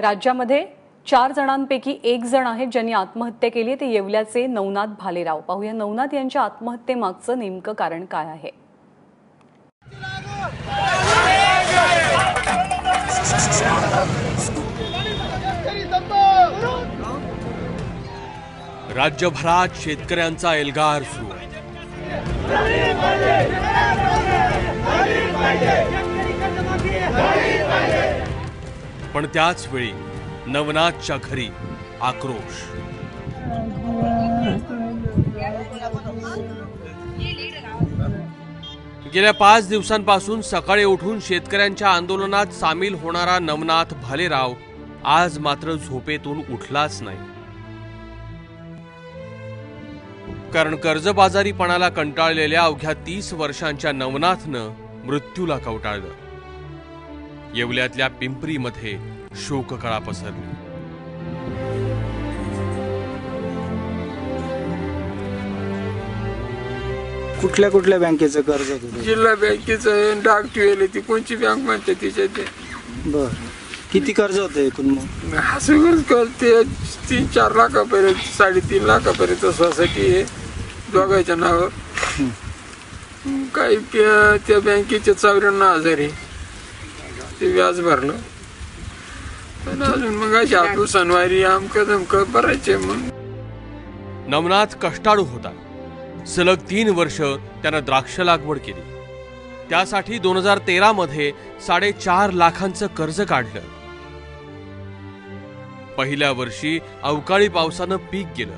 राज्यामध्ये 4 जणांपैकी 1 जण आहे ज्यांनी आत्महत्या केली। ते येवल्याचे नवनाथ भालेराव। पाहूया नवनाथ यांच्या आत्महत्येमागचं नेमकं कारण काय आहे। राज्यभरात शेतकऱ्यांचा एल्गार सुरू आहे। पण त्याच वेळी नवनाथच्या घरी आक्रोश। गेल्या 5 दिवसांपासून सकाळी उठून शेतकऱ्यांच्या आंदोलनात सामील होणारा नवनाथ भालेराव आज मात्र झोपेतून उठलाच नाही। कारण कर्जबाजारीपणाला कंटाळलेल्या अवघ्या 30 वर्षांच्या नवनाथनं मृत्यूला कवटाळलं। येवल्यातल्या पिंपरीमध्ये शोककळा पसरली। कुठल्या कुठल्या बँकेचं कर्ज होतं? जिल्हा बँकेचं, डाक ठेवले ती कोणची बँक म्हणते तिच्यात। बर, किती कर्ज होतं एकूण? मग असं करते 3-4 लाखापर्यंत, 3.5 लाखापर्यंत सोसायटी आहे दोघांच्या नावावर। काही त्या बँकेचे 94,000 आहे ते व्याज भरलं। अजून मग अशी आपलं सणवारी आमकं दमकं भरायचे। मग नवनाथ कष्टाळू होता। सलग 3 वर्ष त्यानं द्राक्ष लागवड केली। त्यासाठी 2013 मध्ये 4.5 लाखांचं कर्ज काढलं। पहिल्या वर्षी अवकाळी पावसानं पीक गेलं,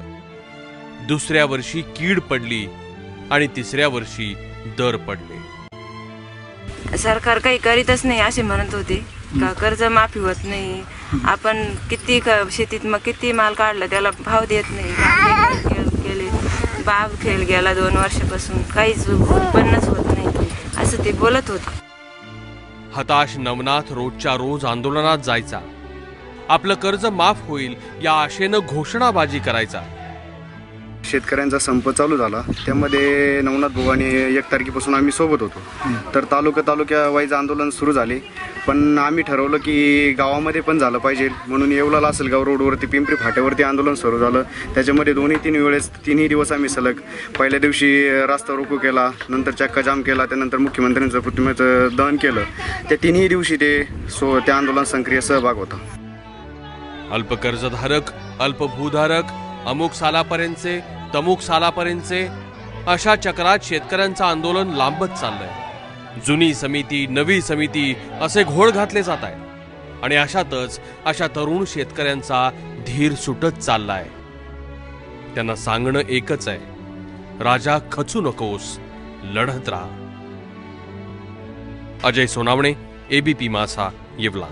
दुसऱ्या वर्षी कीड पडली आणि तिसऱ्या वर्षी दर पडले। सरकार काही करीतच नाही असे म्हणत होते का कर्ज माफी होत नाही। आपण किती शेतीत मग किती माल काढला त्याला भाव देत नाही। केले बाग फेल गेला 2 वर्षापासून, काहीच उत्पन्नच होत नाही असं ते बोलत होते। हताश नवनाथ रोजच्या रोज आंदोलनात जायचा। आपलं कर्ज माफ होईल या आशेनं घोषणाबाजी करायचा। शेतकऱ्यांचा संप चालू झाला, त्यामध्ये नवनाथ भाऊ आणि 1 तारखेपासून आम्ही सोबत होतो। तर तालुक्या वाईज आंदोलन सुरू झाले, पण आम्ही ठरवलं की गावामध्ये पण झालं पाहिजे म्हणून येवला लासलगाव रोडवरती पिंपरी फाट्यावरती आंदोलन सुरू झालं। त्याच्यामध्ये 2-3 वेळेस 3 दिवस आम्ही सलग, पहिल्या दिवशी रास्ता रोको केला, नंतर चक्का जाम केला, त्यानंतर मुख्यमंत्र्यांचं प्रतिमेचं दहन केलं। त्या 3 दिवशी त्या आंदोलन सक्रिय सहभाग होता। अल्प कर्जधारक, अल्प भूधारक, अमुक सालापर्यंतचे, तमुक सालापर्यंतचे अशा चक्रात शेतकऱ्यांचं आंदोलन लांबत चाललंय। जुनी समिती, नवी समिती असे घोळ घातले जात आहेत आणि अशा तरुण शेतकऱ्यांचा धीर सुटत चाललाय। त्यांना सांगणं एकच आहे, राजा खचू नकोस, लढत राहा। अजय सोनावणे, ABP माझा, येवला।